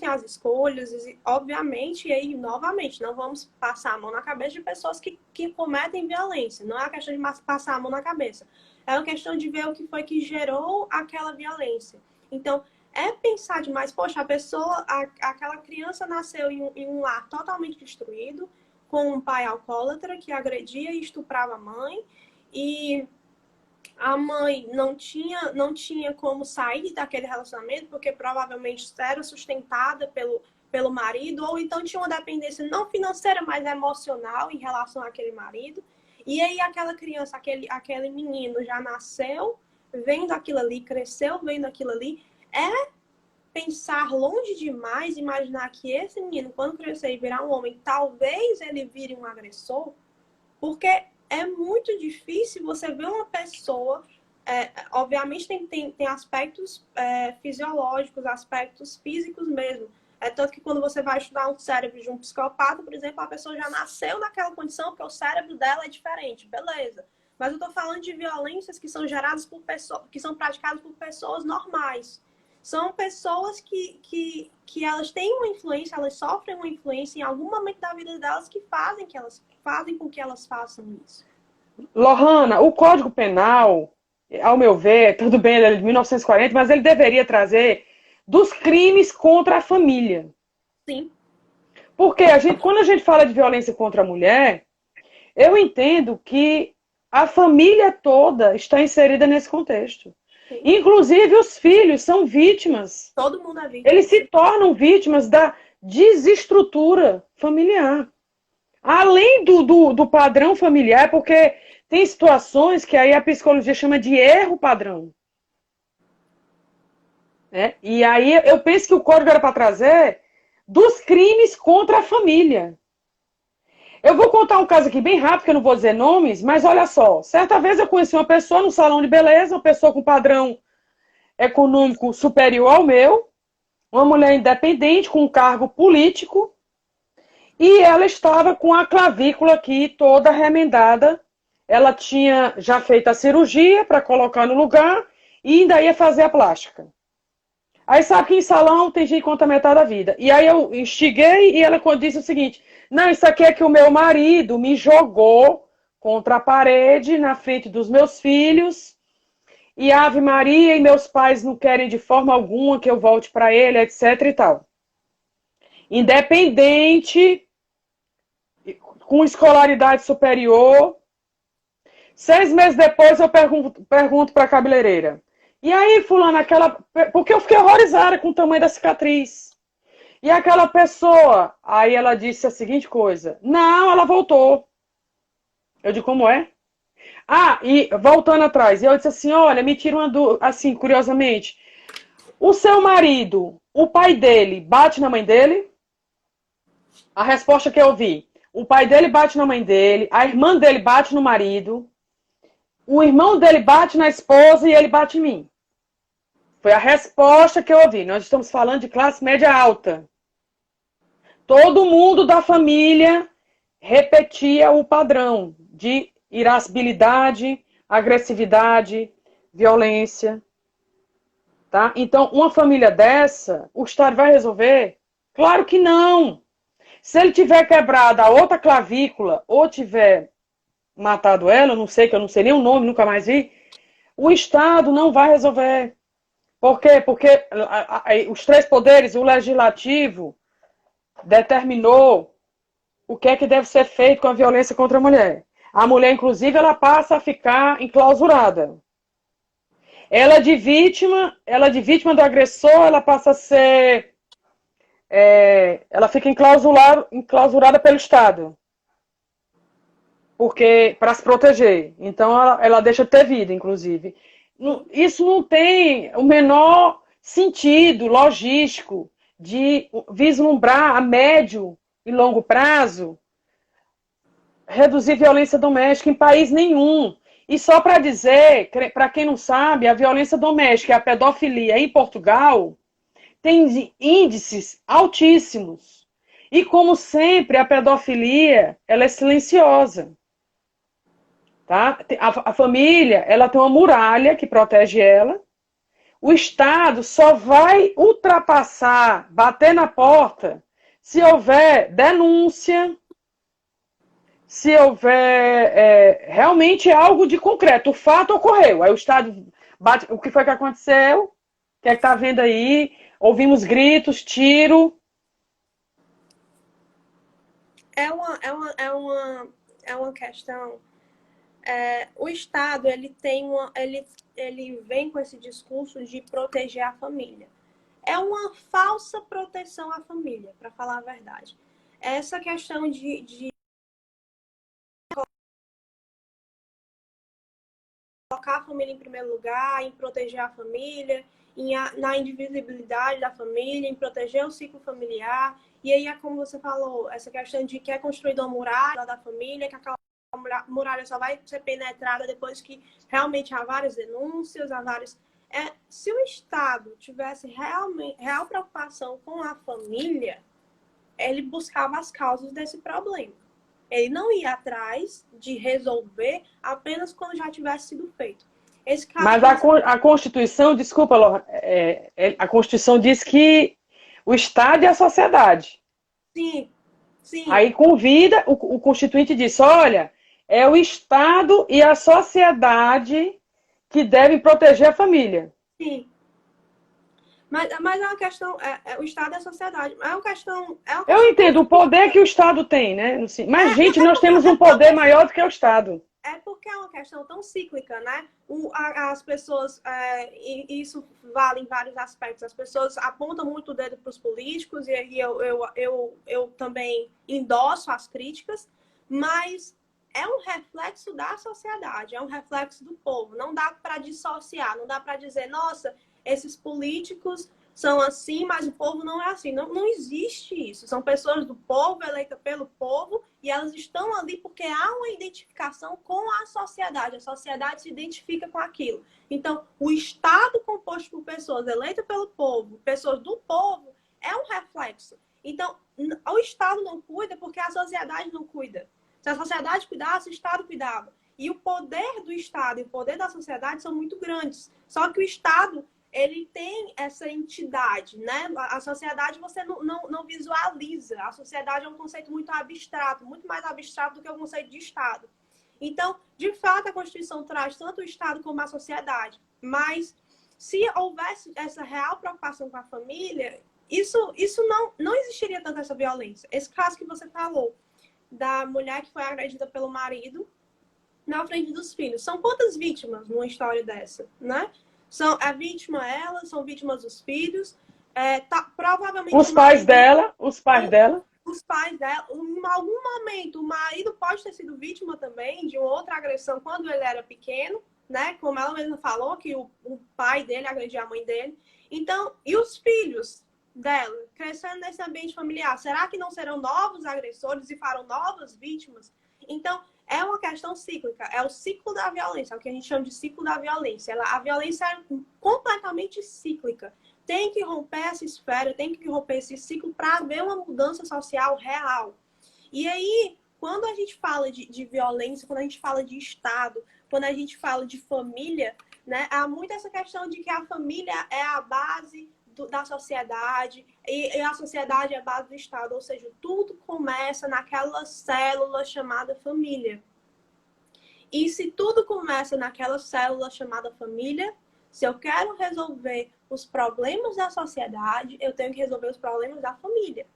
as escolhas, obviamente, e aí, novamente, não vamos passar a mão na cabeça de pessoas que cometem violência. Não é uma questão de passar a mão na cabeça. É uma questão de ver o que foi que gerou aquela violência. Então, é pensar demais, poxa, aquela criança nasceu em um lar totalmente destruído, com um pai alcoólatra que agredia e estuprava a mãe, e a mãe não tinha como sair daquele relacionamento, porque provavelmente era sustentada pelo marido, ou então tinha uma dependência não financeira, mas emocional em relação àquele marido. E aí aquela criança, aquele menino já nasceu vendo aquilo ali, cresceu vendo aquilo ali. É pensar longe demais, imaginar que esse menino, quando crescer e virar um homem, talvez ele vire um agressor, porque é muito difícil você ver uma pessoa... obviamente tem aspectos fisiológicos, aspectos físicos mesmo. Tanto que quando você vai estudar um cérebro de um psicopata, por exemplo, a pessoa já nasceu naquela condição porque o cérebro dela é diferente, beleza. Mas eu tô falando de violências que são geradas por pessoas, que são praticadas por pessoas normais. São pessoas que elas têm uma influência, elas sofrem uma influência em algum momento da vida delas que fazem com que elas façam isso. Lohana, o Código Penal, ao meu ver, tudo bem, ele é de 1940, mas ele deveria trazer dos crimes contra a família. Sim. Porque quando a gente fala de violência contra a mulher, eu entendo que a família toda está inserida nesse contexto. Sim. Inclusive os filhos são vítimas. Todo mundo é vítima. Eles se tornam vítimas da desestrutura familiar. Além do padrão familiar, porque tem situações que aí a psicologia chama de erro padrão. né? E aí eu penso que o código era para trazer dos crimes contra a família. Eu vou contar um caso aqui bem rápido, que eu não vou dizer nomes, mas olha só. Certa vez eu conheci uma pessoa no salão de beleza, uma pessoa com padrão econômico superior ao meu, uma mulher independente, com um cargo político, e ela estava com a clavícula aqui toda remendada. Ela tinha já feito a cirurgia para colocar no lugar e ainda ia fazer a plástica. Aí sabe que em salão tem gente que conta metade da vida. E aí eu instiguei e ela disse o seguinte: não, isso aqui é que o meu marido me jogou contra a parede na frente dos meus filhos. E Ave Maria, e meus pais não querem de forma alguma que eu volte para ele, etc e tal. Independente, com escolaridade superior. 6 meses depois eu pergunto para a cabeleireira: e aí, fulano, aquela. Porque eu fiquei horrorizada com o tamanho da cicatriz. E aquela pessoa, aí ela disse a seguinte coisa: não, ela voltou. Eu digo, como é? Ah, e voltando atrás, eu disse assim: olha, me tira uma dúvida, assim, curiosamente. O seu marido, o pai dele, bate na mãe dele? A resposta que eu vi: o pai dele bate na mãe dele, a irmã dele bate no marido, o irmão dele bate na esposa e ele bate em mim. Foi a resposta que eu ouvi. Nós estamos falando de classe média alta. Todo mundo da família repetia o padrão de irascibilidade, agressividade, violência. Tá? Então, uma família dessa, o Estado vai resolver? Claro que não. Se ele tiver quebrado a outra clavícula ou tiver matado ela, não sei, que eu não sei nem o nome, nunca mais vi, o Estado não vai resolver. Por quê? Porque os três poderes, o legislativo, determinou o que é que deve ser feito com a violência contra a mulher. A mulher, inclusive, ela passa a ficar enclausurada. Ela de vítima do agressor, ela passa a ser... ela fica enclausurada pelo Estado. Porque para se proteger. Então, ela deixa de ter vida, inclusive. Isso não tem o menor sentido logístico de vislumbrar a médio e longo prazo reduzir violência doméstica em país nenhum. E só para dizer, para quem não sabe, a violência doméstica e a pedofilia em Portugal tem índices altíssimos. E como sempre, a pedofilia ela é silenciosa. Tá? A família ela tem uma muralha que protege ela. O Estado só vai ultrapassar, bater na porta, se houver denúncia, se houver realmente algo de concreto. O fato ocorreu. Aí o Estado bate. O que foi que aconteceu? O que é que está vendo aí? Ouvimos gritos, tiro. É uma questão. O Estado ele vem com esse discurso de proteger a família. É uma falsa proteção à família, para falar a verdade. Essa questão de colocar a família em primeiro lugar, em proteger a família, na indivisibilidade da família, em proteger o ciclo familiar. E aí é como você falou, essa questão de que é construída uma muralha da família, que aquela muralha só vai ser penetrada depois que realmente há várias denúncias, há vários... se o Estado tivesse real preocupação com a família, ele buscava as causas desse problema. Ele não ia atrás de resolver apenas quando já tivesse sido feito. Mas a Constituição, desculpa, Laura, a Constituição diz que o Estado e a sociedade. Sim, sim. Aí convida, o Constituinte diz, olha, é o Estado e a sociedade que devem proteger a família. Sim. Mas é uma questão, o Estado e a sociedade. É uma questão. Eu entendo o poder que o Estado tem, né? Mas, gente, nós temos um poder maior do que o Estado. É porque é uma questão tão cíclica, né? As pessoas, e isso vale em vários aspectos, as pessoas apontam muito o dedo para os políticos, e aí eu também endosso as críticas, mas é um reflexo da sociedade, é um reflexo do povo. Não dá para dissociar, não dá para dizer, nossa, esses políticos são assim, mas o povo não é assim. Não, não existe isso. São pessoas do povo, eleitas pelo povo, e elas estão ali porque há uma identificação com a sociedade. A sociedade se identifica com aquilo. Então, o Estado composto por pessoas eleitas pelo povo, pessoas do povo, é um reflexo. Então, o Estado não cuida porque a sociedade não cuida. Se a sociedade cuidasse, o Estado cuidava. E o poder do Estado e o poder da sociedade são muito grandes. Só que o Estado, ele tem essa entidade, né? A sociedade você não visualiza. A sociedade é um conceito muito abstrato, muito mais abstrato do que o conceito de Estado. Então, de fato, a Constituição traz tanto o Estado como a sociedade. Mas, se houvesse essa real preocupação com a família, isso não existiria tanta essa violência. Esse caso que você falou, da mulher que foi agredida pelo marido na frente dos filhos. São quantas vítimas numa história dessa, né? A vítima é ela, são vítimas os filhos. Provavelmente os pais dela. Os pais dela, em algum momento, o marido pode ter sido vítima também de uma outra agressão quando ele era pequeno, né? Como ela mesma falou, que o pai dele agredia a mãe dele. Então, e os filhos dela, crescendo nesse ambiente familiar, será que não serão novos agressores e farão novas vítimas? Então, é uma questão cíclica, é o ciclo da violência, é o que a gente chama de ciclo da violência. A violência é completamente cíclica. Tem que romper essa esfera, tem que romper esse ciclo para haver uma mudança social real. E aí, quando a gente fala de violência, quando a gente fala de Estado, quando a gente fala de família, né, há muito essa questão de que a família é a base da sociedade e a sociedade é a base do Estado, ou seja, tudo começa naquela célula chamada família. E se tudo começa naquela célula chamada família, se eu quero resolver os problemas da sociedade, eu tenho que resolver os problemas da família.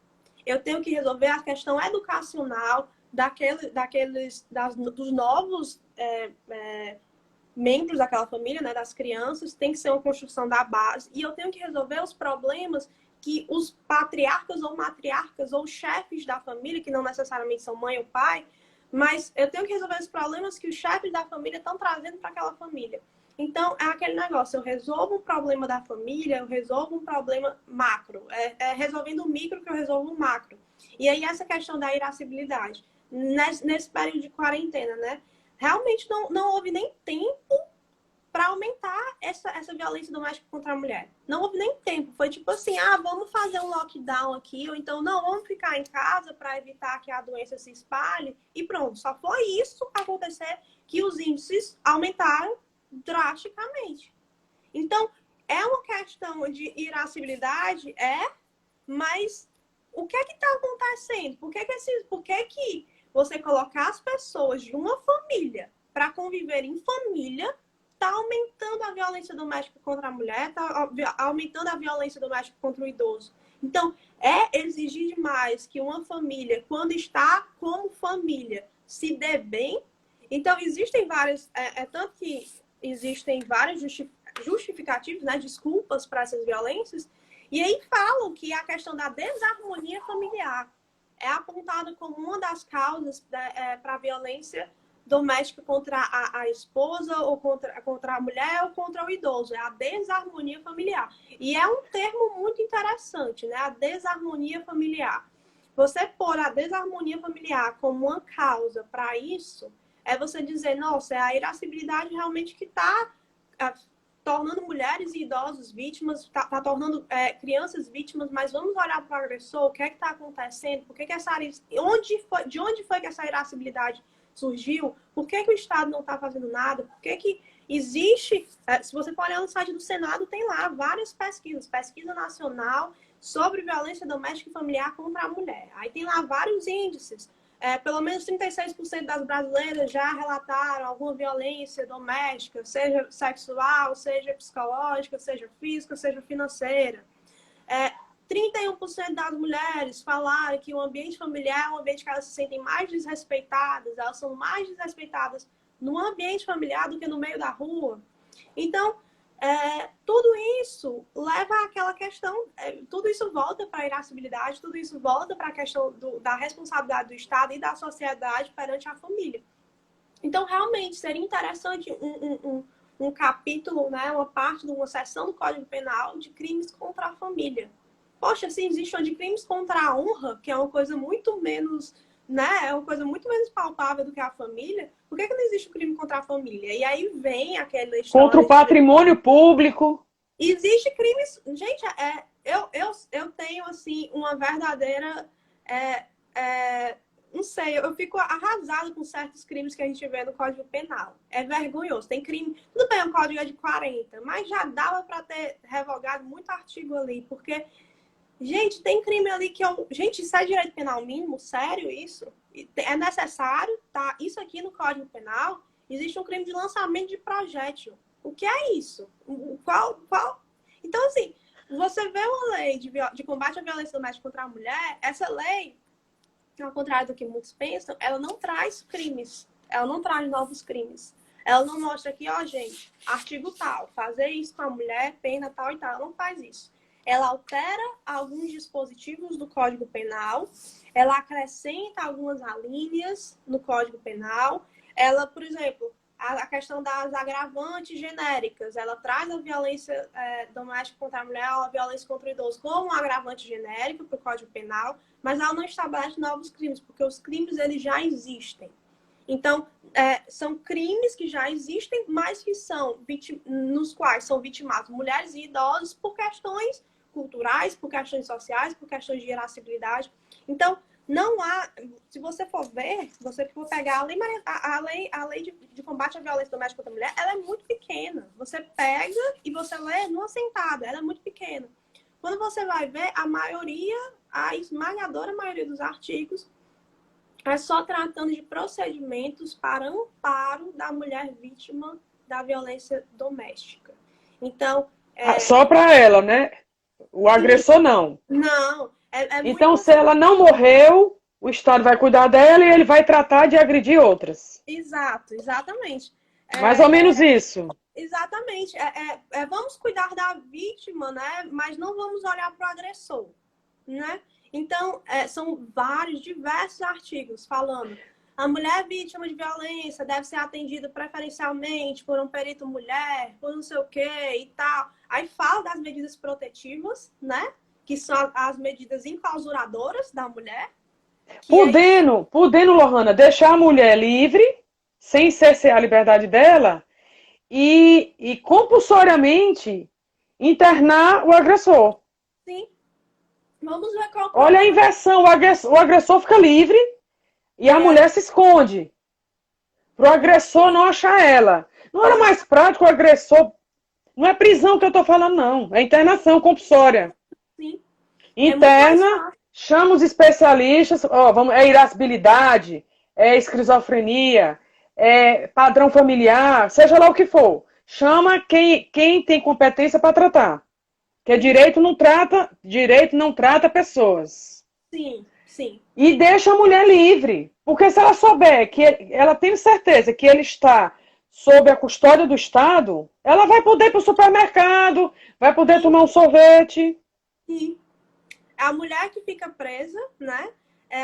Eu tenho que resolver a questão educacional dos novos membros daquela família, né, das crianças, tem que ser uma construção da base. E eu tenho que resolver os problemas que os patriarcas ou matriarcas ou chefes da família, que não necessariamente são mãe ou pai, mas eu tenho que resolver os problemas que os chefes da família estão trazendo para aquela família. Então, é aquele negócio, eu resolvo um problema da família, eu resolvo um problema macro. Resolvendo o micro que eu resolvo o macro. E aí, essa questão da irascibilidade. Nesse período de quarentena, né? Realmente não houve nem tempo para aumentar essa violência doméstica contra a mulher. Não houve nem tempo. Foi tipo assim, vamos fazer um lockdown aqui, ou então, não, vamos ficar em casa para evitar que a doença se espalhe. E pronto, só foi isso acontecer que os índices aumentaram drasticamente. Então, é uma questão de irascibilidade, mas o que é que está acontecendo? Por que você colocar as pessoas de uma família para conviver em família está aumentando a violência doméstica contra a mulher, está aumentando a violência doméstica contra o idoso? Então, é exigir demais que uma família, quando está como família, se dê bem. Então, existem várias... tanto que existem várias justificativas, né, desculpas para essas violências, e aí falam que a questão da desarmonia familiar é apontada como uma das causas para a violência doméstica contra a esposa, ou contra a mulher, ou contra o idoso. É a desarmonia familiar. E é um termo muito interessante, né? A desarmonia familiar. Você pôr a desarmonia familiar como uma causa para isso, é você dizer, nossa, é a irascibilidade realmente que está tornando mulheres e idosos vítimas, está tornando crianças vítimas, mas vamos olhar para o agressor, o que é que está acontecendo, por que de onde foi que essa irascibilidade surgiu, por que o Estado não está fazendo nada, por que existe, se você for olhar no site do Senado, tem lá várias pesquisas, pesquisa nacional sobre violência doméstica e familiar contra a mulher. Aí tem lá vários índices. Pelo menos 36% das brasileiras já relataram alguma violência doméstica, seja sexual, seja psicológica, seja física, seja financeira. 31% das mulheres falaram que o ambiente familiar é um ambiente que elas se sentem mais desrespeitadas, elas são mais desrespeitadas no ambiente familiar do que no meio da rua. Então, tudo isso leva àquela questão, tudo isso volta para a irascibilidade, tudo isso volta para a questão da responsabilidade do Estado e da sociedade perante a família. Então, realmente, seria interessante um capítulo, né, uma parte de uma seção do Código Penal de crimes contra a família. Poxa, se existe uma de crimes contra a honra, que é uma coisa muito menos, né, é uma coisa muito menos palpável do que a família, por que não existe o crime contra a família? E aí vem aquela Contra o história de... patrimônio público. Existe crimes... Gente, eu tenho, assim, uma verdadeira... não sei, eu fico arrasada com certos crimes que a gente vê no Código Penal. É vergonhoso. Tem crime... Tudo bem, o Código é de 40, mas já dava para ter revogado muito artigo ali, porque... Gente, tem crime ali que eu... Gente, isso é direito penal mínimo? Sério isso? É necessário? Tá? Isso aqui no Código Penal, existe um crime de lançamento de projétil. O que é isso? Qual? Então, assim, você vê uma lei de combate à violência doméstica contra a mulher, essa lei, ao contrário do que muitos pensam, ela não traz crimes. Ela não traz novos crimes. Ela não mostra aqui, ó, gente, artigo tal, fazer isso com a mulher, pena tal e tal. Ela não faz isso. Ela altera alguns dispositivos do Código Penal, ela acrescenta algumas alíneas no Código Penal. Ela, por exemplo, a questão das agravantes genéricas, ela traz a violência doméstica contra a mulher, a violência contra o idoso como um agravante genérico para o Código Penal, mas ela não estabelece novos crimes, porque os crimes eles já existem. Então, são crimes que já existem, mas que são nos quais são vitimados mulheres e idosos por questões culturais, por questões sociais, por questões de irascibilidade. Então, não há... Se você for ver, se você for pegar a lei de combate à violência doméstica contra a mulher, ela é muito pequena. Você pega e você lê numa sentada, ela é muito pequena. Quando você vai ver, a esmagadora maioria dos artigos é só tratando de procedimentos para amparo da mulher vítima da violência doméstica. Então... Só para ela, né? O agressor não. Não. Então, muito... se ela não morreu, o Estado vai cuidar dela e ele vai tratar de agredir outras. Exato, exatamente. Mais ou menos isso. Exatamente. Vamos cuidar da vítima, né? Mas não vamos olhar para o agressor, né? Então, são diversos artigos falando a mulher vítima de violência deve ser atendida preferencialmente por um perito mulher, por não sei o quê e tal. Aí fala das medidas protetivas, né? Que são as medidas enclausuradoras da mulher. Podendo, Lohana, deixar a mulher livre, sem cercear a liberdade dela, e compulsoriamente internar o agressor. Sim. Vamos ver qual... Olha a inversão, o agressor fica livre e a mulher se esconde. Para o agressor não achar ela. Não era mais prático o agressor... Não é prisão que eu estou falando, não. É internação compulsória. Sim. Interna, chama os especialistas, é irascibilidade, é esquizofrenia, é padrão familiar, seja lá o que for. Chama quem tem competência para tratar. Porque direito não trata pessoas. Sim, sim. E deixa a mulher livre. Porque se ela souber que ela tem certeza que ele está sob a custódia do Estado, ela vai poder ir para o supermercado, vai poder tomar um sorvete. Sim. A mulher que fica presa, né?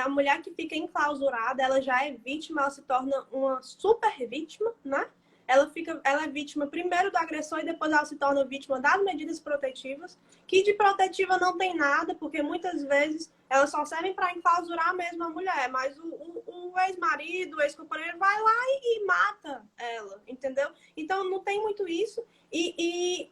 A mulher que fica enclausurada, ela já é vítima, ela se torna uma super vítima, né? Ela é vítima primeiro do agressor e depois ela se torna vítima das medidas protetivas, que de protetiva não tem nada, porque muitas vezes elas só servem para enclausurar mesmo a mulher, mas o ex-marido, o ex-companheiro vai lá e mata ela, entendeu? Então não tem muito isso e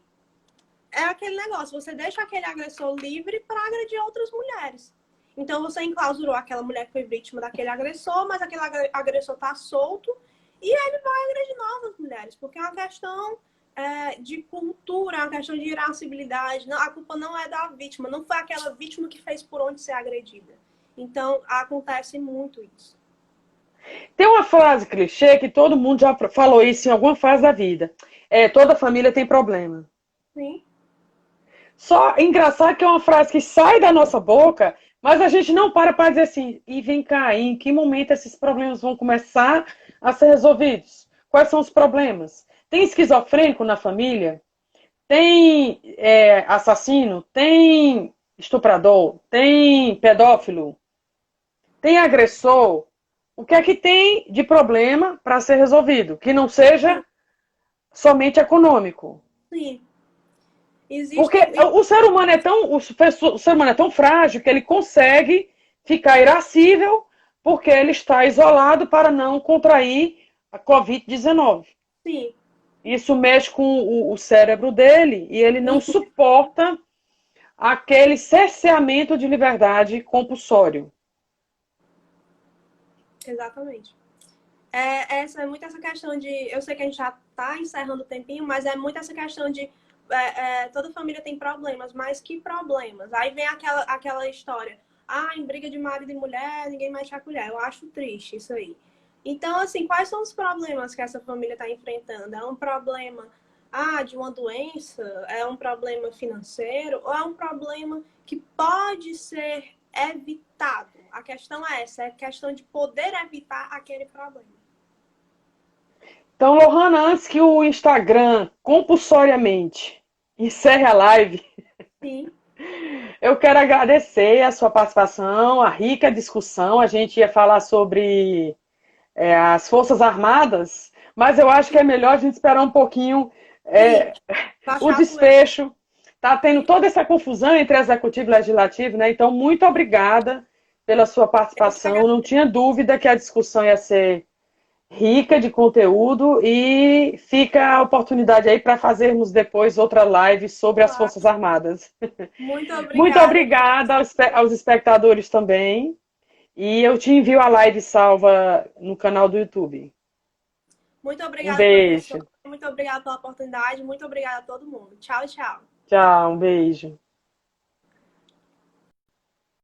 é aquele negócio, você deixa aquele agressor livre para agredir outras mulheres. Então você enclausurou aquela mulher que foi vítima daquele agressor, mas aquele agressor está solto e ele vai agredir novas mulheres, porque é uma questão de cultura, é uma questão de irascibilidade. Não, a culpa não é da vítima, não foi aquela vítima que fez por onde ser agredida. Então acontece muito isso. Tem uma frase clichê que todo mundo já falou isso em alguma fase da vida. Toda família tem problema. Sim. Só engraçado que é uma frase que sai da nossa boca, mas a gente não para dizer assim, e vem cá, em que momento esses problemas vão começar a ser resolvidos? Quais são os problemas? Tem esquizofrênico na família? Tem assassino? Tem estuprador? Tem pedófilo? Tem agressor? O que é que tem de problema para ser resolvido? Que não seja somente econômico. Sim. Porque Existem. o ser humano é tão, o ser humano é tão frágil que ele consegue ficar irascível porque ele está isolado para não contrair a Covid-19. Sim, Isso mexe com o cérebro dele e ele não suporta aquele cerceamento de liberdade compulsório. exatamente. É muito essa questão de. Eu sei que a gente já está encerrando o tempinho, mas é muito essa questão de. Toda família tem problemas, mas que problemas? Aí vem aquela história. Ah, em briga de marido e mulher, ninguém mexe a colher. Eu acho triste isso aí. Então, assim, quais são os problemas que essa família está enfrentando? É um problema de uma doença? É um problema financeiro? Ou é um problema que pode ser evitado? A questão é essa, é questão de poder evitar aquele problema. Então, Lohana, antes que o Instagram compulsoriamente encerre a live, Sim, eu quero agradecer a sua participação, a rica discussão. A gente ia falar sobre as Forças Armadas, mas eu acho que é melhor a gente esperar um pouquinho sim. o Baixar a poeira. desfecho. Está tendo toda essa confusão entre executivo e legislativo, né? Então, muito obrigada pela sua Eu que participação. Não agradeço. tinha dúvida que a discussão ia ser rica de conteúdo e fica a oportunidade aí para fazermos depois outra live sobre as Claro. Forças Armadas. Muito Muito obrigada. obrigada aos espectadores também. E eu te envio a live salva no canal do YouTube. Muito Um obrigada, professor. beijo. Muito obrigada pela oportunidade. Muito obrigada a todo mundo. Tchau, tchau. Tchau, um beijo.